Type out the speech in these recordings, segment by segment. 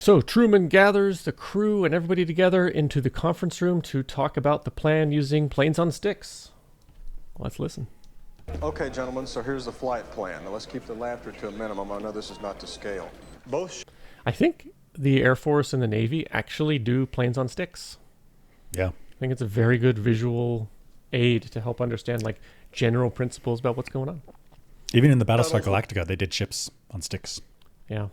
So Truman gathers the crew and everybody together into the conference room to talk about the plan using planes on sticks. Let's listen. Okay, gentlemen, so here's the flight plan. Now let's keep the laughter to a minimum. I know this is not to scale. I think the Air Force and the Navy actually do planes on sticks. Yeah. I think it's a very good visual aid to help understand like general principles about what's going on. Even in the Battlestar Galactica, they did ships on sticks. Yeah.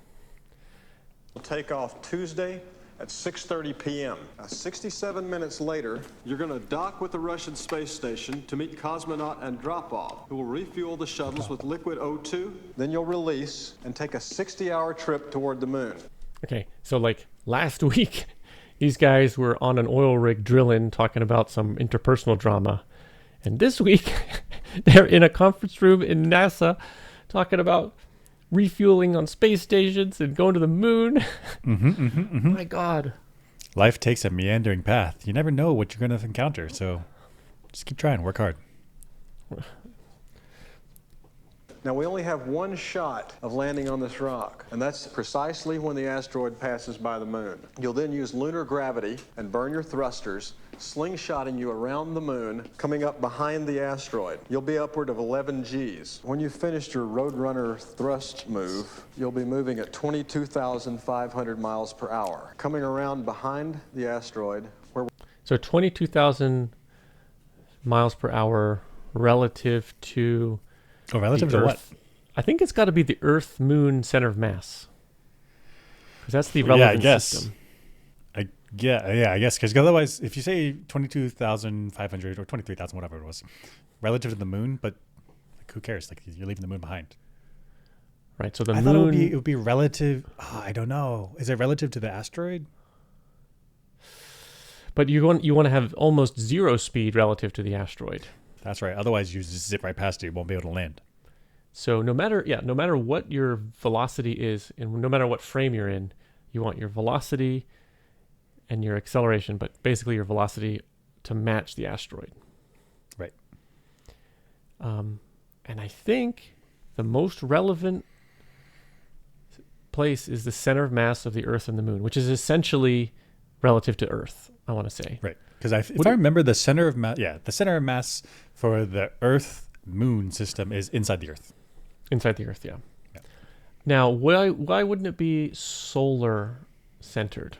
We'll take off Tuesday at 6:30 p.m. 67 minutes later, you're going to dock with the Russian space station to meet cosmonaut Andropov, who will refuel the shuttles with liquid O2. Then you'll release and take a 60-hour trip toward the moon. Okay, so like last week, these guys were on an oil rig drilling, talking about some interpersonal drama. And this week, they're in a conference room in NASA talking about refueling on space stations and going to the moon. My God. Life takes a meandering path. You never know what you're going to encounter. So just keep trying. Work hard. Now, we only have one shot of landing on this rock, and that's precisely when the asteroid passes by the moon. You'll then use lunar gravity and burn your thrusters, slingshotting you around the moon, coming up behind the asteroid. You'll be upward of 11 Gs. When you've finished your Roadrunner thrust move, you'll be moving at 22,500 miles per hour, coming around behind the asteroid. So 22,000 miles per hour relative to... Oh, relative to what? I think it's got to be the Earth-Moon center of mass. Because that's the relevant system. I guess. Because otherwise, if you say 22,500 or 23,000, whatever it was, relative to the moon, but like, who cares? Like, you're leaving the moon behind. Right, so the I moon... thought it would be relative... Oh, I don't know. Is it relative to the asteroid? But you want to have almost zero speed relative to the asteroid. That's right. Otherwise, you just zip right past it. You won't be able to land. So no matter what your velocity is, and no matter what frame you're in, you want your velocity and your acceleration, but basically your velocity to match the asteroid. Right. And I think the most relevant place is the center of mass of the Earth and the Moon, which is essentially relative to Earth, I want to say. Right. Because if I remember, the center of mass for the Earth-Moon system is inside the Earth. Inside the Earth, yeah. Now, why wouldn't it be solar-centered?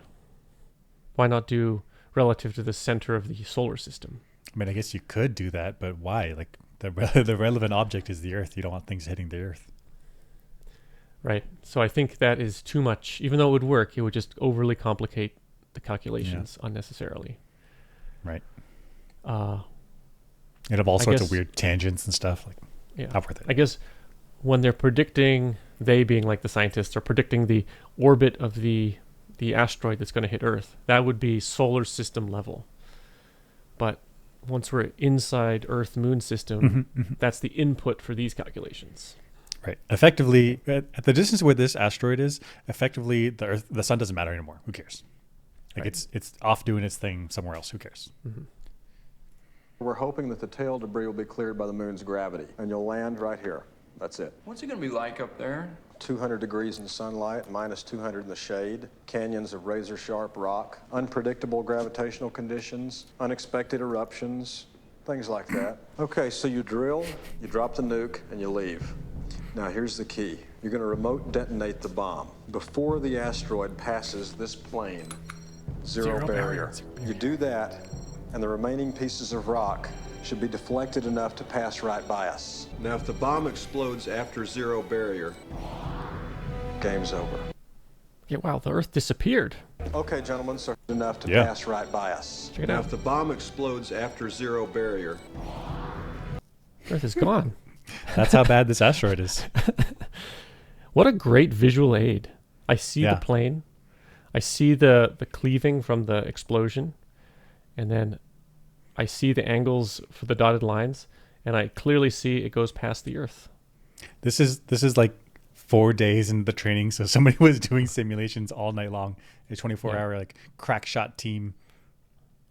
Why not do relative to the center of the solar system? I mean, I guess you could do that, but why? Like, the relevant object is the Earth. You don't want things hitting the Earth. Right. So I think that is too much. Even though it would work, it would just overly complicate the calculations unnecessarily. Right. You'd have all sorts of weird tangents and stuff. Like, not worth it. I guess when they're predicting, they being like the scientists, are predicting the orbit of the asteroid that's going to hit Earth, that would be solar system level. But once we're inside Earth-Moon system, that's the input for these calculations. Right. Effectively, at the distance where this asteroid is, effectively the sun doesn't matter anymore. Who cares? Like, it's off doing its thing somewhere else. Who cares? We're hoping that the tail debris will be cleared by the moon's gravity, and you'll land right here. That's it. What's it going to be like up there? 200 degrees in sunlight, minus 200 in the shade, canyons of razor-sharp rock, unpredictable gravitational conditions, unexpected eruptions, things like that. Okay, so you drill, you drop the nuke, and you leave. Now, here's the key. You're going to remote detonate the bomb before the asteroid passes this plane. Zero barrier. You do that, and the remaining pieces of rock should be deflected enough to pass right by us. Now, if the bomb explodes after zero barrier, game's over. Yeah, wow, the Earth disappeared. Okay, gentlemen, so enough to pass right by us. Check it now, out. if the bomb explodes after zero barrier, Earth is gone. That's how bad this asteroid is. What a great visual aid. I see the plane. I see the cleaving from the explosion. And then I see the angles for the dotted lines. And I clearly see it goes past the Earth. This is like 4 days into the training. So somebody was doing simulations all night long. A 24-hour like crack shot team.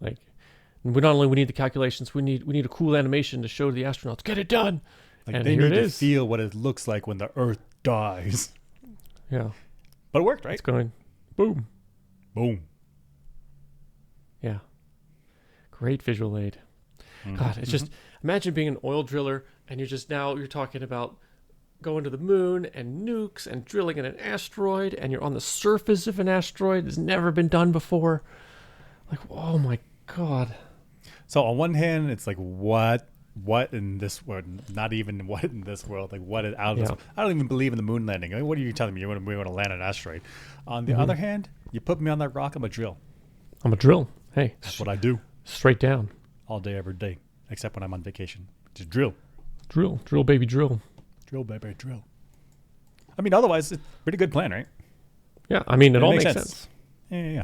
Like, we not only need the calculations, we need a cool animation to show the astronauts. Get it done. Like, and they here need it to is. feel what it looks like when the Earth dies. Yeah. But it worked, right? It's going Boom. Boom. Yeah. Great visual aid. God, it's just imagine being an oil driller and you're talking about going to the moon and nukes and drilling in an asteroid, and you're on the surface of an asteroid that's never been done before. Like, oh my God. So on one hand, it's like what in this world? Not even what in this world. Like what is out of this? World? I don't even believe in the moon landing. I mean, what are you telling me? We want to land an asteroid? On the other hand, you put me on that rock, I'm a drill. I'm a drill. Hey, That's what I do straight down. all day, every day, except when I'm on vacation. Just drill, Drill, baby, drill. drill, baby, drill. I mean, otherwise, it's a pretty good plan, right? Yeah, I mean, it all makes makes sense. sense. Yeah.